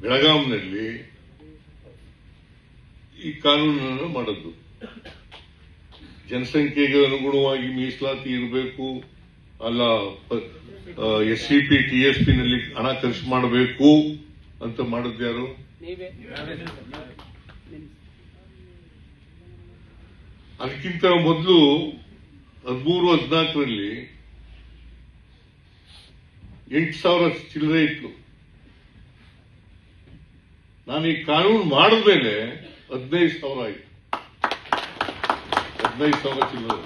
ಬೆಳಗಾಂನಲ್ಲಿ ಈ ಕಾನೂನನ್ನು ಮಾಡದ್ದು. ಜನಸಂಖ್ಯೆಗೆ ಅನುಗುಣವಾಗಿ ಮೀಸಲಾತಿ ಇರಬೇಕು, ಅಲ್ಲ SCP TSP ನಲ್ಲಿ ಹಣ ಖರ್ಚು ಮಾಡಬೇಕು ಅಂತ ಮಾಡಿದ್ದು ಯಾರು? ಅದಕ್ಕಿಂತ ಮೊದಲು 13-14ರಲ್ಲಿ 8,000 ಚಿಲ್ಲರೆ ಇತ್ತು. ನಾನು ಈ ಕಾನೂನು ಮಾಡಿದ್ಮೇಲೆ 15,000 ಆಯ್ತು. 15,000 ಚಿಲ್ಲರೆ.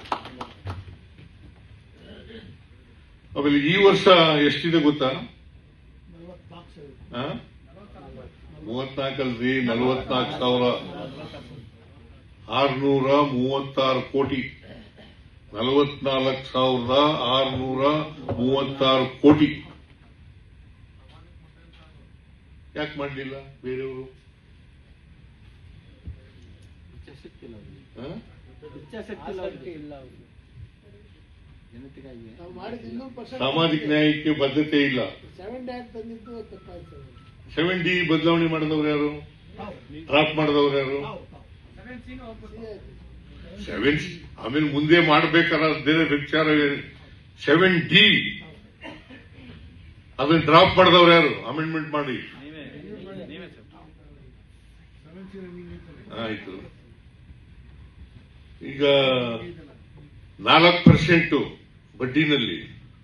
ಆಮೇಲೆ ಈ ವರ್ಷ ಎಷ್ಟಿದೆ ಗೊತ್ತಾ? 34 44,636 ಕೋಟಿ. 44,636 ಕೋಟಿ. ಯಾಕೆ ಮಾಡಲಿಲ್ಲ ಬೇರೆಯವರು? ಸಾಮಾಜಿಕ ನ್ಯಾಯಕ್ಕೆ ಬದ್ಧತೆ ಇಲ್ಲ. 7D ಬದಲಾವಣೆ ಮಾಡಿದವರು ಯಾರು? ಡ್ರಾಪ್ ಮಾಡಿದವರು ಯಾರು? 7 ಆಮೇಲೆ ಮುಂದೆ ಮಾಡಬೇಕಾದ ಬೇರೆ ವಿಚಾರ. 7D ಅದನ್ನ ಡ್ರಾಪ್ ಮಾಡಿದವರು ಯಾರು? ಅಮೆಂಡ್ಮೆಂಟ್ ಮಾಡಿ ಆಯ್ತು. ಈಗ 4% ಬಡ್ಡಿನಲ್ಲಿ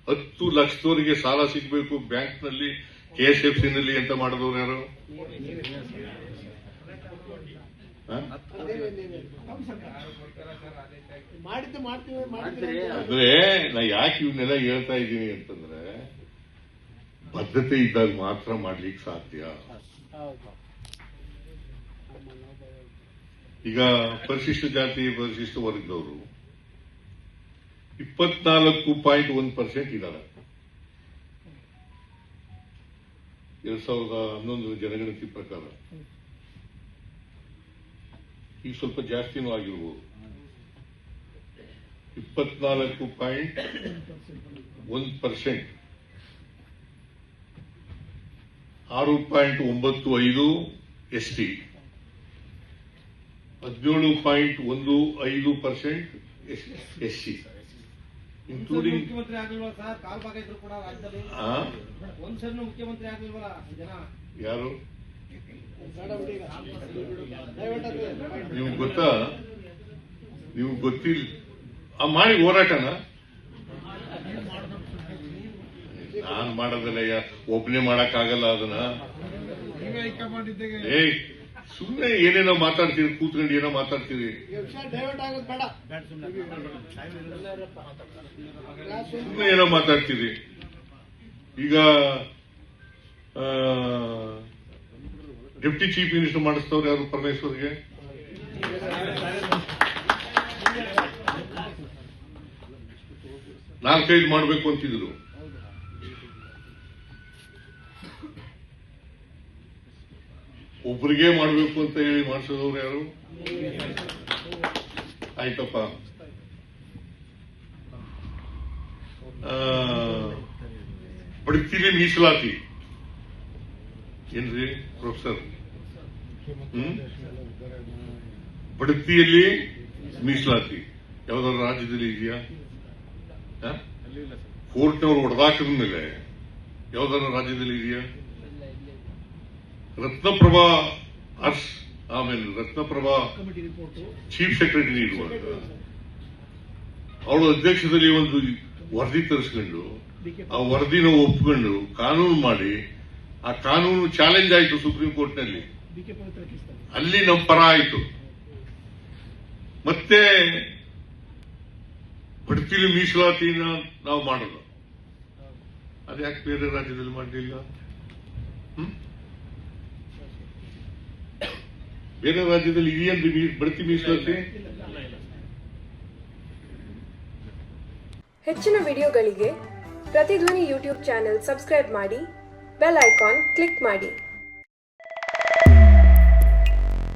10 ಲಕ್ಷದವರಿಗೆ ಸಾಲ ಸಿಗಬೇಕು ಬ್ಯಾಂಕ್ನಲ್ಲಿ, KSFCನಲ್ಲಿ ಅಂತ ಮಾಡಿದವರು ಯಾರು? ಅಂದ್ರೆ ನಾ ಯಾಕೆ ಇವನ್ನೆಲ್ಲ ಹೇಳ್ತಾ ಇದ್ದೀನಿ ಅಂತಂದ್ರೆ, ಬದ್ಧತೆ ಇದ್ದಾಗ ಮಾತ್ರ ಮಾಡ್ಲಿಕ್ಕೆ ಸಾಧ್ಯ. ಈಗ ಪರಿಶಿಷ್ಟ ಜಾತಿ ಪರಿಶಿಷ್ಟ ವರ್ಗದವರು 24.1% ಇದ್ದಾರೆ. 2011 ಜನಗಣತಿ ಪ್ರಕಾರ. ಈಗ ಸ್ವಲ್ಪ ಜಾಸ್ತಿನೂ ಆಗಿರ್ಬೋದು. 24.1%. 6.95 ST, 17.15% SC, ಇನ್ಕ್ಲೂಡಿಂಗ್ ಮುಖ್ಯಮಂತ್ರಿ ಆಗಲಿಲ್ವಾ ಸರ್? ಕಾಲ್ ಭಾಗ ಇದ್ರು ಕೂಡ ರಾಜ್ಯದಲ್ಲಿ ಒಂದ್ಸರಿನೂ ಮುಖ್ಯಮಂತ್ರಿ ಆಗಲಿಲ್ವಲ್ಲ ಜನ? ಯಾರು? ನಿಮ್ಗೆ ಗೊತ್ತಾ? ನಿಮ್ಗೆ ಗೊತ್ತಿಲ್ಲ ಮಾಡಿ ಹೋರಾಟನ ನಾನ್ ಮಾಡೋದಲ್ಲ, ಒಬ್ಬನೇ ಮಾಡಕ್ಕಾಗಲ್ಲ ಅದನ್ನ. ಸುಮ್ಮನೆ ಏನೇನೋ ಮಾತಾಡ್ತೀರಿ, ಕೂತ್ಕೊಂಡು ಏನೋ ಮಾತಾಡ್ತೀರಿ, ಸುಮ್ಮನೆ ಏನೋ ಮಾತಾಡ್ತೀರಿ. ಈಗ ಡೆಪ್ಟಿ ಚೀಫ್ ಮಿನಿಸ್ಟರ್ ಮಾಡಿಸ್ತವ್ರು ಯಾರು? ಪರಮೇಶ್ವರ್ಗೆ. ನಾಲ್ಕೈದು ಮಾಡಬೇಕು ಅಂತಿದ್ರು. ಒಬ್ಬರಿಗೆ ಮಾಡಬೇಕು ಅಂತ ಹೇಳಿ ಮಾಡಿಸೋದವ್ರು ಯಾರು? ಆಯ್ತಪ್ಪ. ಬಡ್ತಿಲಿ ಮೀಸಲಾತಿ ಏನ್ರಿ ಪ್ರೊಫೆಸರ್? ಬಡ್ತಿಯಲ್ಲಿ ಮೀಸಲಾತಿ ಯಾವ್ದಾದ್ರು ರಾಜ್ಯದಲ್ಲಿ ಇದೆಯಾ? ಕೋರ್ಟ್ನವರು ಹೊಡೆದಾಕಿದ ಮೇಲೆ ಯಾವ್ದಾದ್ರು ರಾಜ್ಯದಲ್ಲಿ ಇದೆಯಾ? ರತ್ನಪ್ರಭಾ ಆಮೇಲೆ ರತ್ನಪ್ರಭಾ ಚೀಫ್ ಸೆಕ್ರೆಟರಿ ಇರುವಾಗ ಅವಳ ಅಧ್ಯಕ್ಷದಲ್ಲಿ ಒಂದು ವರದಿ ತರಿಸ್ಕೊಂಡು ಆ ವರದಿನ ಒಪ್ಕೊಂಡು ಕಾನೂನು ಮಾಡಿ, ಆ ಕಾನೂನು ಚಾಲೆಂಜ್ ಆಯಿತು ಸುಪ್ರೀಂ ಕೋರ್ಟ್ನಲ್ಲಿ. ಅಲ್ಲಿ ನಮ್ಮ ಪರ ಆಯಿತು. ಮತ್ತೆ ಬಡ್ತಿಲಿ ಮೀಸಲಾತಿನ ನಾವು ಮಾಡೋದು. ಅದ್ಯಾಕೆ ಬೇರೆ ರಾಜ್ಯದಲ್ಲಿ ಮಾಡಲಿಲ್ಲ? ಬೇರೆ ರಾಜ್ಯದಲ್ಲಿ ಇದೆಯಂದ್ರೆ ಬಡ್ತಿ ಮೀಸಲಾತಿ. ಹೆಚ್ಚಿನ ವಿಡಿಯೋಗಳಿಗೆ ಪ್ರತಿಧ್ವನಿ ಯೂಟ್ಯೂಬ್ ಚಾನೆಲ್ ಸಬ್ಸ್ಕ್ರೈಬ್ ಮಾಡಿ, ಬೆಲ್ ಐಕಾನ್ ಕ್ಲಿಕ್ ಮಾಡಿ.